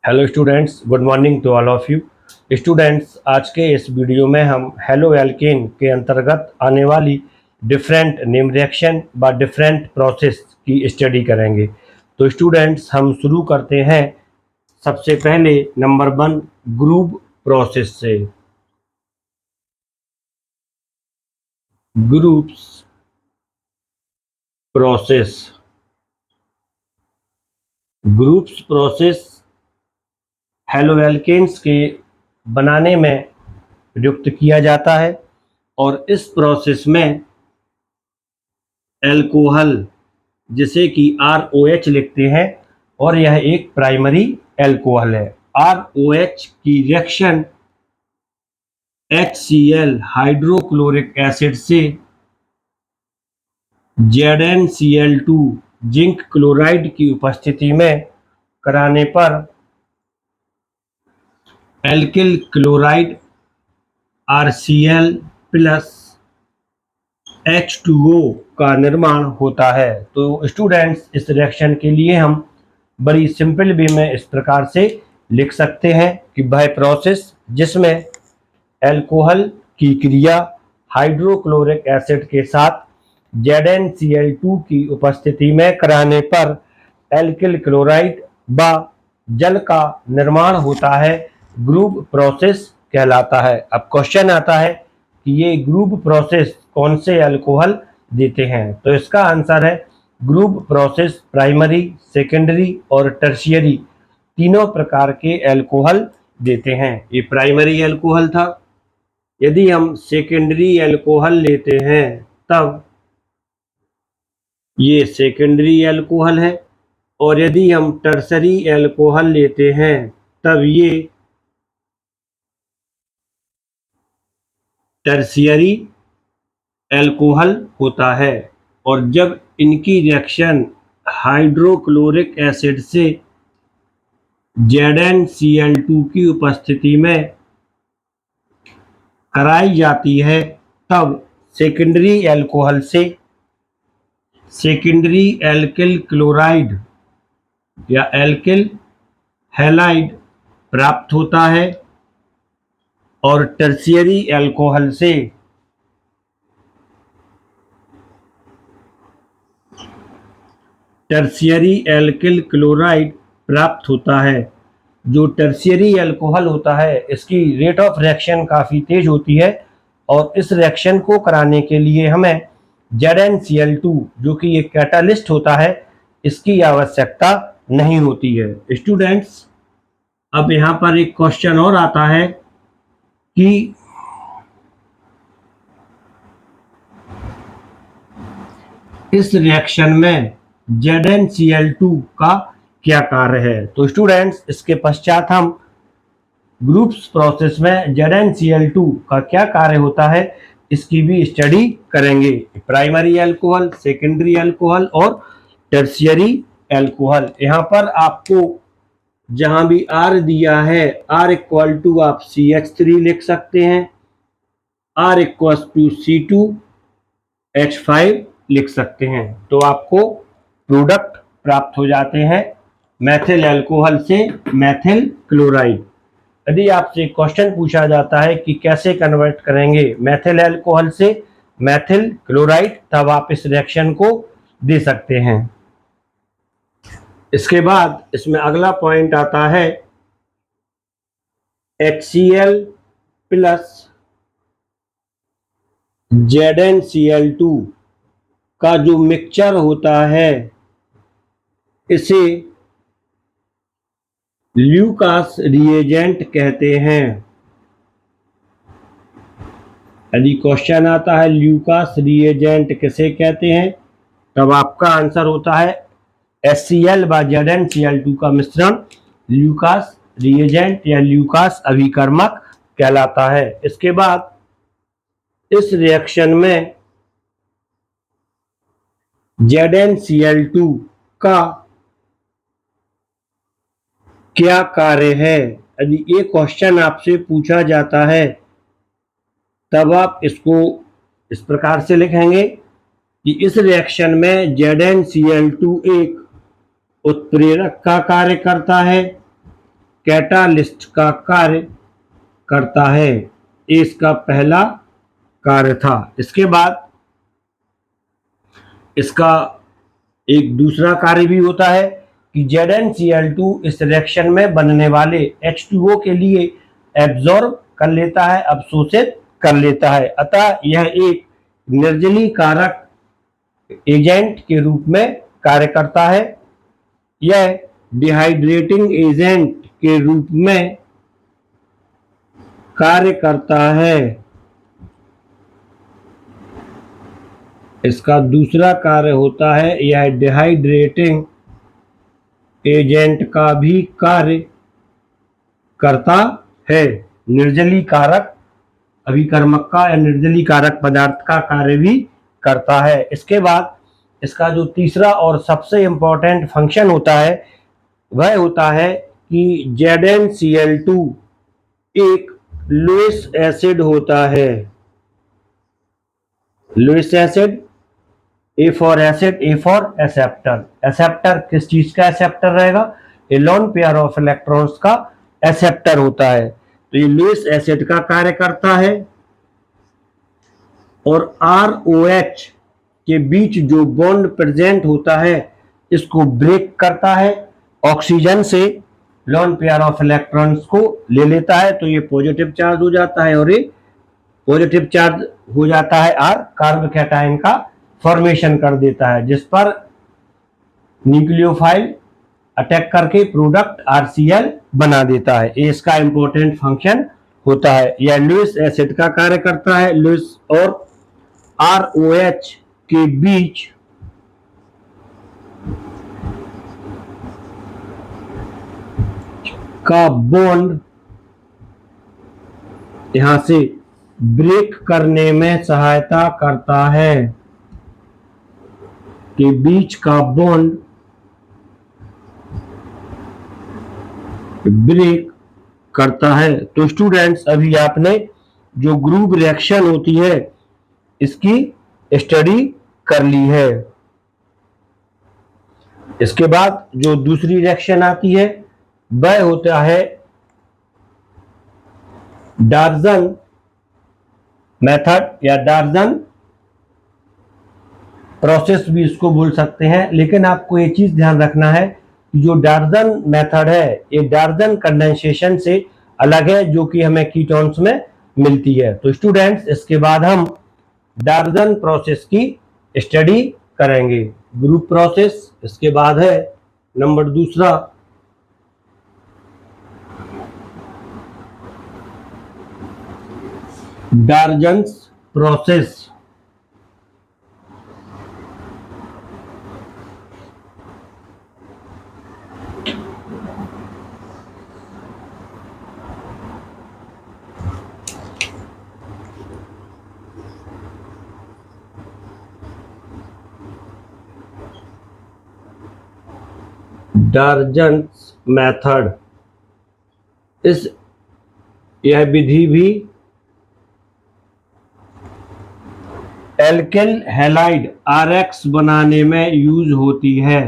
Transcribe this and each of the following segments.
Hello students, good morning to all of you. Students, आज के इस वीडियो में हम हेलो एल्केन के अंतर्गत आने वाली डिफरेंट नेम रिएक्शन व डिफरेंट प्रोसेस की स्टडी करेंगे। तो स्टूडेंट्स, हम शुरू करते हैं सबसे पहले नंबर 1 ग्रुप प्रोसेस से। Groups process, groups process halo alkanes के बनाने में प्रयुक्त किया जाता है और इस प्रोसेस में एल्कोहल, जिसे कि ROH लिखते हैं, और यह एक प्राइमरी एल्कोहल है। ROH की रिएक्शन HCl हाइड्रोक्लोरिक एसिड से ZnCl2 जिंक क्लोराइड की उपस्थिति में कराने पर alkyl chloride RCl plus H2O का निर्माण होता है। तो स्टूडेंट्स, इस रिएक्शन के लिए हम बड़ी सिंपल वे में इस प्रकार से लिख सकते हैं कि वह प्रोसेस जिसमें एल्कोहल की क्रिया हाइड्रोक्लोरिक एसिड के साथ ZnCl2 की उपस्थिति में कराने पर एल्किल क्लोराइड व जल का निर्माण होता है, ग्रुप प्रोसेस कहलाता है। अब क्वेश्चन आता है कि ये ग्रुप प्रोसेस कौन से एल्कोहल देते हैं। तो इसका आंसर है ग्रुप प्रोसेस प्राइमरी, सेकेंडरी और टर्शियरी तीनों प्रकार के एल्कोहल देते हैं। ये प्राइमरी एल्कोहल था। यदि हम सेकेंडरी एल्कोहल लेते हैं तब ये सेकेंडरी एल्कोहल है, और यदि हम टर्शरी एल्कोहल लेते हैं तब ये टर्शियरी एल्कोहल होता है। और जब इनकी रिएक्शन हाइड्रोक्लोरिक एसिड से ZnCl2 की उपस्थिति में कराई जाती है तब सेकेंडरी एल्कोहल से सेकेंडरी एल्किल क्लोराइड या एल्किल हैलाइड प्राप्त होता है, और टर्शियरी एल्कोहल से टर्शियरी एल्किल क्लोराइड प्राप्त होता है। जो टर्शियरी एल्कोहल होता है, इसकी रेट ऑफ रिएक्शन काफ़ी तेज होती है, और इस रिएक्शन को कराने के लिए हमें ZnCl2 जो कि एक कैटालिस्ट होता है, इसकी आवश्यकता नहीं होती है। स्टूडेंट्स, अब यहाँ पर एक क्वेश्चन और आता है कि इस रिएक्शन में ZnCl2 का क्या कार्य है। तो स्टूडेंट्स, इसके पश्चात हम ग्रुप्स प्रोसेस में ZnCl2 का क्या कार्य होता है इसकी भी स्टडी करेंगे। प्राइमरी एल्कोहल, सेकेंडरी एल्कोहल और टर्शियरी एल्कोहल। यहाँ पर आपको जहां भी R दिया है, R इक्वल टू आप CH3 लिख सकते हैं, R इक्वल टू C2H5 लिख सकते हैं। तो आपको प्रोडक्ट प्राप्त हो जाते हैं मैथिल एल्कोहल से मैथिल क्लोराइड। यदि आपसे क्वेश्चन पूछा जाता है कि कैसे कन्वर्ट करेंगे मैथिल एल्कोहल से मैथिल क्लोराइड, तब आप इस रिएक्शन को दे सकते हैं। इसके बाद इसमें अगला पॉइंट आता है HCl प्लस ZnCl2 का जो मिक्सचर होता है, इसे ल्यूकास रिएजेंट कहते हैं। यदि क्वेश्चन आता है ल्यूकास रिएजेंट किसे कहते हैं, तब आपका आंसर होता है HCl व ZnCl2 का मिश्रण ल्यूकास रिएजेंट या ल्यूकास अभिकर्मक कहलाता है। इसके बाद इस रिएक्शन में ZnCl2 का क्या कार्य है। यदि ये क्वेश्चन आपसे पूछा जाता है तब आप इसको इस प्रकार से लिखेंगे कि इस रिएक्शन में ZnCl2 एक उत्प्रेरक का कार्य करता है। कैटालिस्ट का कार्य करता है। ये इसका पहला कार्य था। इसके बाद इसका एक दूसरा कार्य भी होता है कि ZnCl2 इस रिएक्शन में बनने वाले H2O के लिए एब्जॉर्ब कर लेता है, अवशोषित कर लेता है। अतः यह एक निर्जलीकारक एजेंट के रूप में कार्य करता है। यह डिहाइड्रेटिंग एजेंट के रूप में कार्य करता है। इसका दूसरा कार्य होता है, यह डिहाइड्रेटिंग एजेंट का भी कार्य करता है। निर्जलीकारक अभिकर्मक का या निर्जलीकारक पदार्थ का कार्य भी करता है। इसके बाद इसका जो तीसरा और सबसे इम्पोर्टेंट फंक्शन होता है वह होता है कि ZnCl2 एक लुईस एसिड होता है। Lewis acid, a for acid, a for acceptor. Acceptor किस चीज का एक्सेप्टर रहेगा? A lone pair of electrons का एक्सेप्टर होता है। तो ये लुईस एसिड का कार्य करता है और ROH के बीच जो बॉन्ड प्रेजेंट होता है इसको ब्रेक करता है, ऑक्सीजन से लोन पेयर ऑफ इलेक्ट्रॉन्स को ले लेता है। तो ये पॉजिटिव चार्ज हो जाता है और ये पॉजिटिव चार्ज हो जाता है R कार्बोकैटायन का फॉर्मेशन कर देता है, जिस पर न्यूक्लियोफाइल अटैक करके प्रोडक्ट RCl बना देता है। ये इसका इंपॉर्टेंट फंक्शन होता है। यह लुईस एसिड का कार्य करता है। लुईस और ROH के बीच का बॉन्ड यहां से ब्रेक करने में सहायता करता है, के बीच का बॉन्ड ब्रेक करता है। तो स्टूडेंट्स, अभी आपने जो ग्रुप रिएक्शन होती है इसकी स्टडी कर ली है। इसके बाद जो दूसरी रिएक्शन आती है वह होता है डार्जन मेथड या डार्जन प्रोसेस भी इसको बोल सकते हैं। लेकिन आपको ये चीज ध्यान रखना है कि जो डार्जन मेथड है ये डार्जन कंडेंसेशन से अलग है, जो कि हमें कीटोन्स में मिलती है। तो स्टूडेंट्स, इसके बाद हम डार्जन प्रोसेस की स्टडी करेंगे। ग्रुप प्रोसेस इसके बाद है नंबर दूसरा डार्जन्स प्रोसेस। डार्जन्स मेथड, यह विधि भी एल्किल हैलाइड RX बनाने में यूज होती है।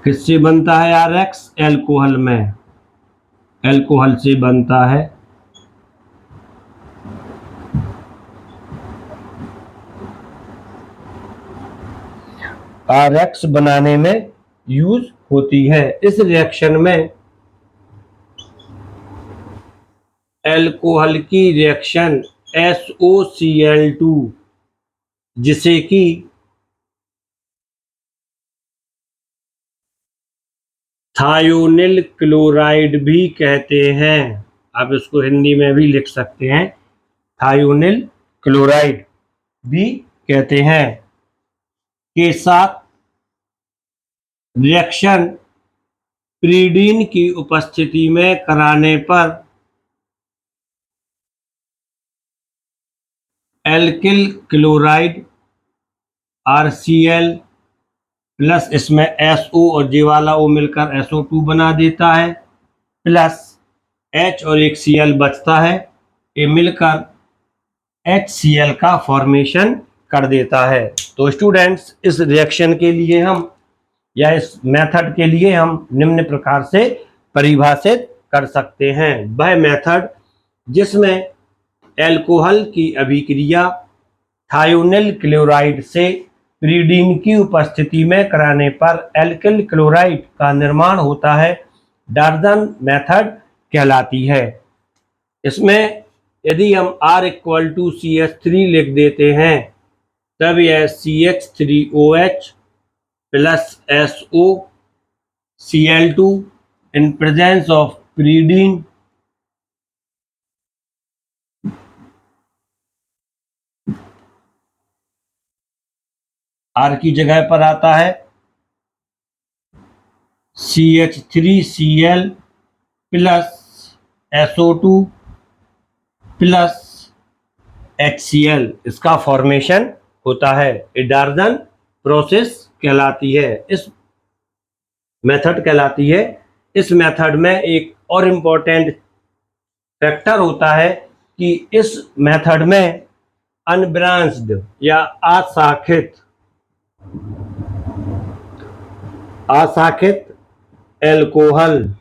किससे बनता है RX? एल्कोहल में, एल्कोहल से बनता है। RX बनाने में यूज होती है। इस रिएक्शन में एल्कोहल की रिएक्शन SOCl2, जिसे कि थायोनिल क्लोराइड भी कहते हैं, आप इसको हिंदी में भी लिख सकते हैं, थायोनिल क्लोराइड भी कहते हैं, के साथ रिएक्शन प्रीडीन की उपस्थिति में कराने पर एल्किल क्लोराइड RCl प्लस इसमें SO और J वाला O मिलकर SO2 बना देता है, प्लस H और एक Cl बचता है, ये मिलकर HCl का फॉर्मेशन कर देता है। तो स्टूडेंट्स, इस रिएक्शन के लिए हम या इस मेथड के लिए हम निम्न प्रकार से परिभाषित कर सकते हैं। वह मेथड जिसमें एल्कोहल की अभिक्रिया थायोनिल क्लोराइड से प्रीडीन की उपस्थिति में कराने पर एल्किल क्लोराइड का निर्माण होता है, डार्जन मेथड कहलाती है। इसमें यदि हम R इक्वल टू CH3 लिख देते हैं तब यह CH3OH plus SO Cl2 in presence of pyridine R की जगह पर आता है CH3Cl plus SO2 plus HCl, इसका फॉर्मेशन होता है। डार्जन प्रोसेस कहलाती है, इस मेथड कहलाती है। इस मेथड में एक और इम्पोर्टेंट फैक्टर होता है कि इस मेथड में अनब्रांच्ड या अशाखित एल्कोहल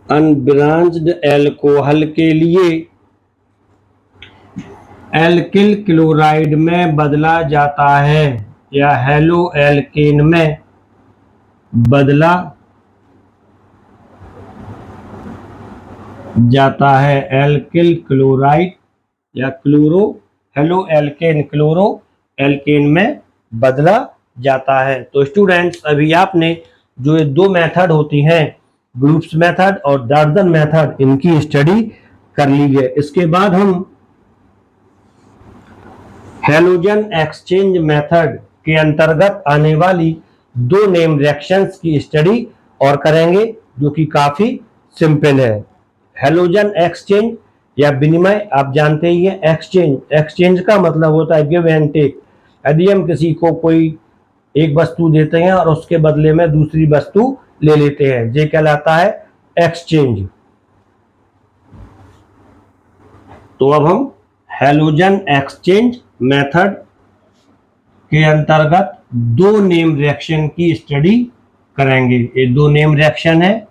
अनब्रांच्ड एल्कोहल के लिए एल्किल क्लोराइड में बदला जाता है या हेलो एल्केन में बदला जाता है। एल्किल क्लोराइड या हेलो एल्केन क्लोरो एल्केन में बदला जाता है। तो स्टूडेंट्स, अभी आपने जो ये दो मेथड होती हैं, ग्रुप्स मेथड और डार्जन मेथड, इनकी स्टडी कर ली है। इसके बाद हम हैलोजन एक्सचेंज मेथड के अंतर्गत आने वाली दो नेम रिएक्शंस की स्टडी और करेंगे, जो कि काफी सिंपल है। हैलोजन एक्सचेंज या विनिमय, आप जानते ही हैं। एक्सचेंज का मतलब होता है गिव एंड टेक। यदि हम किसी को कोई एक वस्तु देते हैं और उसके बदले में दूसरी वस्तु ले लेते हैं, ये कहलाता है एक्सचेंज। तो अब हम हैलोजन एक्सचेंज मेथड के अंतर्गत दो नेम रिएक्शन की स्टडी करेंगे। ये दो नेम रिएक्शन है,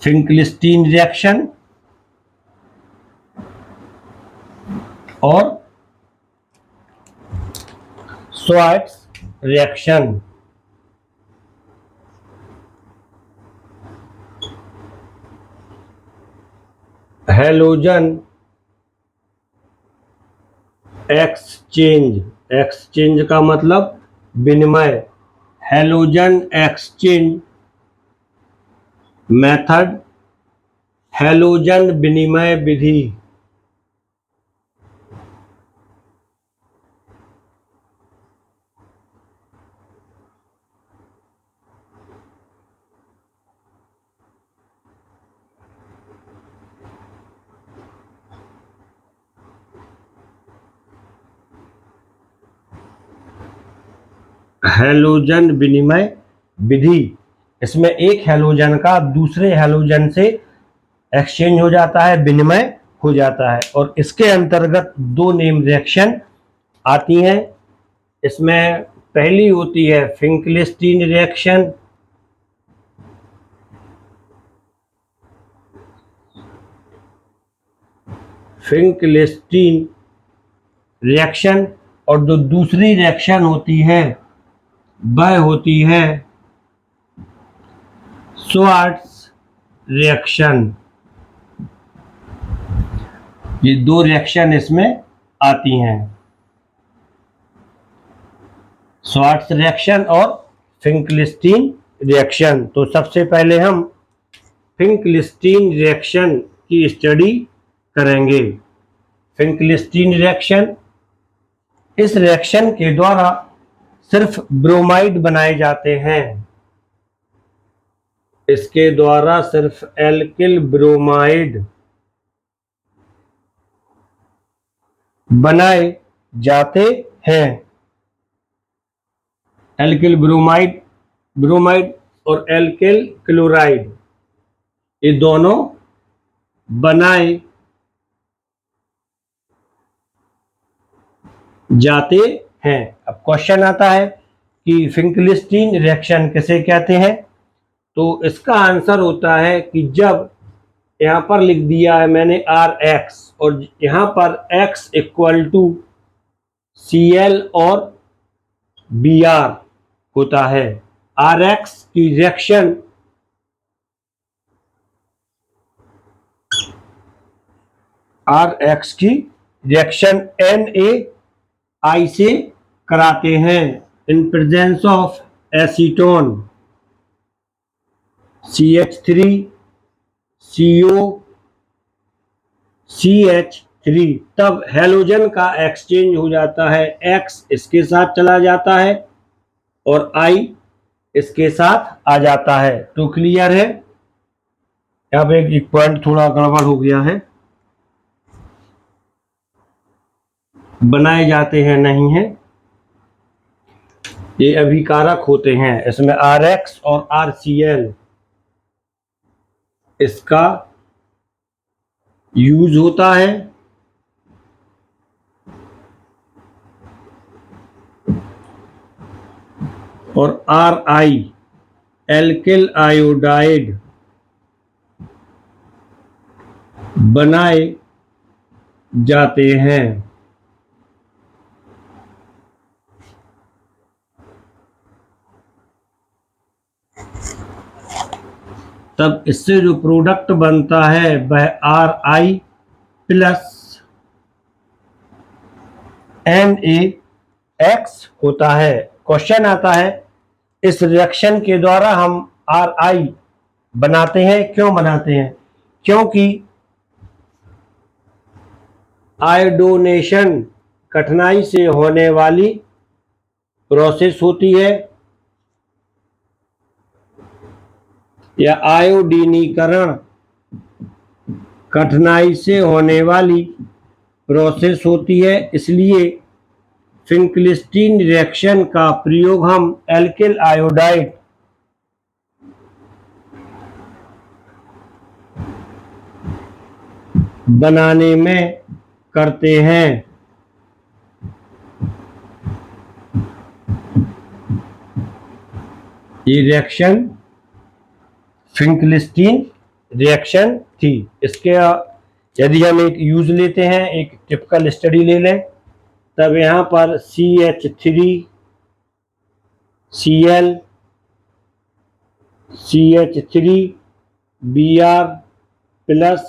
फिंकलिस्टीन रिएक्शन और स्वार्ट्ज रिएक्शन। हैलोजन एक्सचेंज का मतलब विनिमय। हैलोजन एक्सचेंज मेथड, हैलोजन विनिमय विधि। हैलोजन विनिमय विधि, इसमें एक हैलोजन का दूसरे हैलोजन से एक्सचेंज हो जाता है, विनिमय हो जाता है। और इसके अंतर्गत दो नेम रिएक्शन आती हैं। इसमें पहली होती है फिंकलिस्टीन रिएक्शन, और जो दूसरी रिएक्शन होती है वह होती है स्वार्ट्ज रिएक्शन। ये दो रिएक्शन इसमें आती हैं, स्वार्ट्ज रिएक्शन और फिंकलिस्टीन रिएक्शन। तो सबसे पहले हम फिंकलिस्टीन रिएक्शन की स्टडी करेंगे। फिंकलिस्टीन रिएक्शन, इस रिएक्शन के द्वारा सिर्फ ब्रोमाइड बनाए जाते हैं। इसके द्वारा सिर्फ एल्किल ब्रोमाइड बनाए जाते हैं। एल्किल ब्रोमाइड, ब्रोमाइड और एल्किल क्लोराइड, ये दोनों बनाए जाते हैं। अब क्वेश्चन आता है कि फिंकलिस्टीन रिएक्शन किसे कहते हैं। तो इसका आंसर होता है कि जब यहाँ पर लिख दिया है मैंने Rx और यहाँ पर X इक्वल टू Cl और Br होता है। Rx की रिएक्शन NaI से कराते हैं इन प्रेजेंस ऑफ एसीटोन CH3COCH3, तब हेलोजन का एक्सचेंज हो जाता है, X इसके साथ चला जाता है और I इसके साथ आ जाता है। तो क्लियर है। यहाँ पे एक पॉइंट थोड़ा गड़बड़ हो गया है, बनाए जाते हैं नहीं है, ये अभिकारक होते हैं। इसमें Rx और RCl इसका यूज होता है और Ri एल्किल आयोडाइड बनाए जाते हैं। तब इससे जो प्रोडक्ट बनता है वह Ri प्लस NaX होता है। क्वेश्चन आता है इस रिएक्शन के द्वारा हम Ri बनाते हैं, क्यों बनाते हैं? क्योंकि आयोडोनेशन कठिनाई से होने वाली प्रोसेस होती है या आयोडीनीकरण कठिनाई से होने वाली प्रोसेस होती है, इसलिए फिंकलिस्टीन रिएक्शन का प्रयोग हम एल्किल आयोडाइड बनाने में करते हैं। ये रिएक्शन फिंकलिस्टीन रिएक्शन थी। इसके यदि हम एक यूज लेते हैं, एक टिपिकल स्टडी ले लें, तब यहाँ पर CH3Cl CH3Br plus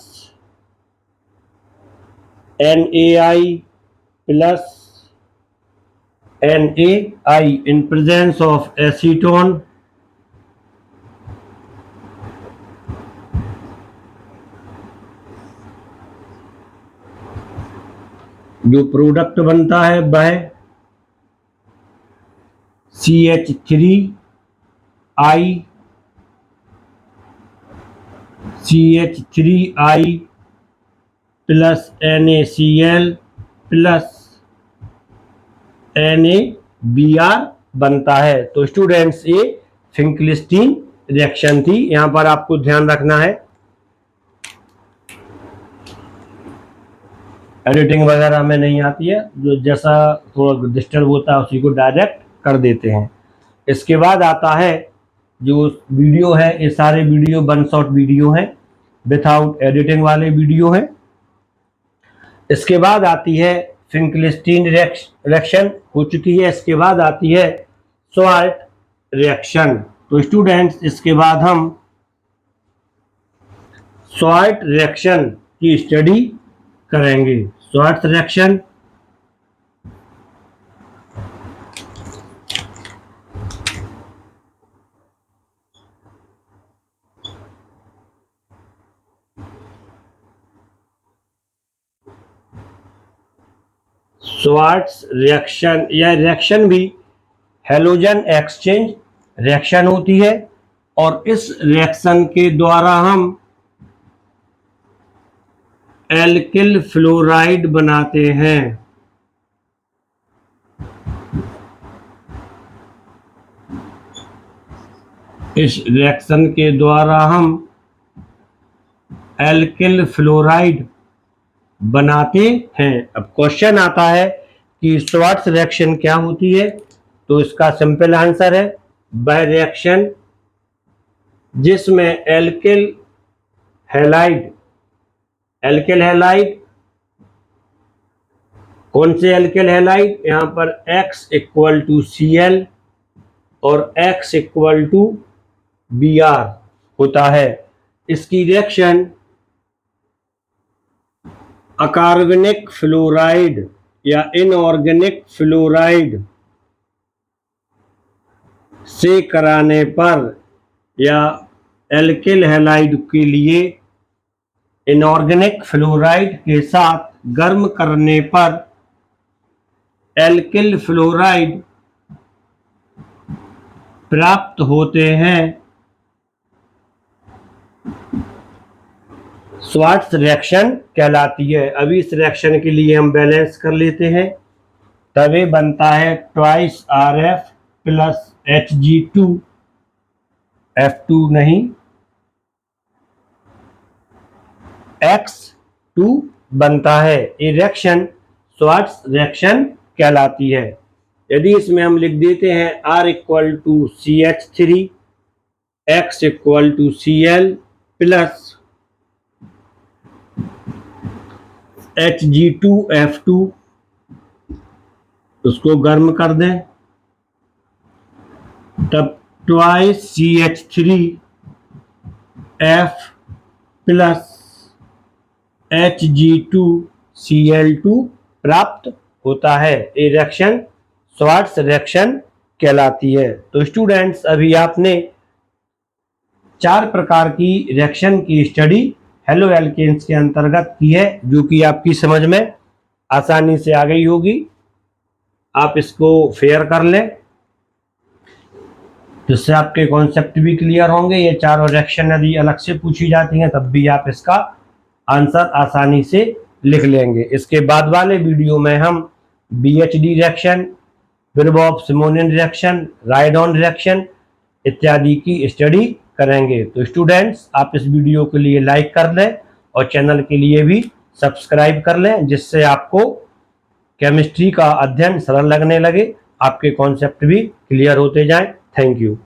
NaI plus NaI in presence of acetone जो प्रोडक्ट बनता है वह CH3I plus NaCl plus NaBr बनता है। तो स्टूडेंट्स ये फिंकलिस्टीन रिएक्शन थी। यहाँ पर आपको ध्यान रखना है, एडिटिंग वगैरह में नहीं आती है, जो जैसा थोड़ा डिस्टर्ब होता है उसी को डायरेक्ट कर देते हैं। इसके बाद आता है जो वीडियो है, ये सारे वीडियो वन शॉट वीडियो हैं, विथआउट एडिटिंग वाले वीडियो हैं। इसके बाद आती है फिंकलिस्टीन रिएक्शन हो चुकी है। इसके बाद आती है स्वार्ट रिएक्शन। तो स्टूडेंट्स इसके बाद हम स्वार्ट रिएक्शन की स्टडी करेंगे। स्वार्ट रिएक्शन स्वार्ट्स रिएक्शन, यह रिएक्शन भी हेलोजन एक्सचेंज रिएक्शन होती है और इस रिएक्शन के द्वारा हम एल्किल फ्लोराइड बनाते हैं। इस रिएक्शन के द्वारा हम एल्किल फ्लोराइड बनाते हैं। अब क्वेश्चन आता है कि श्वार्ट्ज रिएक्शन क्या होती है, तो इसका सिंपल आंसर है वह रिएक्शन जिसमें एल्किल हैलाइड कौन से एल्किल हैलाइड, यहां पर X इक्वल टू Cl और X इक्वल टू Br होता है। इसकी रिएक्शन अकार्बनिक फ्लोराइड या इनऑर्गेनिक फ्लोराइड से कराने पर या एल्किल हैलाइड के लिए इनऑर्गेनिक फ्लोराइड के साथ गर्म करने पर एल्किल फ्लोराइड प्राप्त होते हैं। श्वार्ट्ज रिएक्शन कहलाती है। अभी इस रिएक्शन के लिए हम बैलेंस कर लेते हैं, तभी बनता है twice RF plus Hg2 F2 नहीं X2 बनता है। ये रिएक्शन श्वार्ट्ज रिएक्शन कहलाती है। यदि इसमें हम लिख देते हैं R equal to CH3 X equal to Cl plus Hg2F2, उसको गर्म कर दें, तब ट्वाइस CH3F प्लस Hg2Cl2 प्राप्त होता है। ये रिएक्शन श्वार्ट्ज रिएक्शन कहलाती है। तो स्टूडेंट्स, अभी आपने 4 प्रकार की रिएक्शन की स्टडी हेलो एल्केन्स के अंतर्गत की है, जो कि आपकी समझ में आसानी से आ गई होगी। आप इसको फेयर कर लें, जिससे आपके कॉन्सेप्ट भी क्लियर होंगे। ये चारों रिएक्शन यदि अलग से पूछी जाती हैं तब भी आप इसका आंसर आसानी से लिख लेंगे। इसके बाद वाले वीडियो में हम BHD रिएक्शन, बिरबॉफ-सिमोनियन रिएक्शन, रायडॉन रिएक्शन इत्यादि की स्टडी करेंगे। तो स्टूडेंट्स, आप इस वीडियो के लिए लाइक कर लें और चैनल के लिए भी सब्सक्राइब कर लें, जिससे आपको केमिस्ट्री का अध्ययन सरल लगने लगे, आपके कॉन्सेप्ट भी क्लियर होते जाएं। Thank you.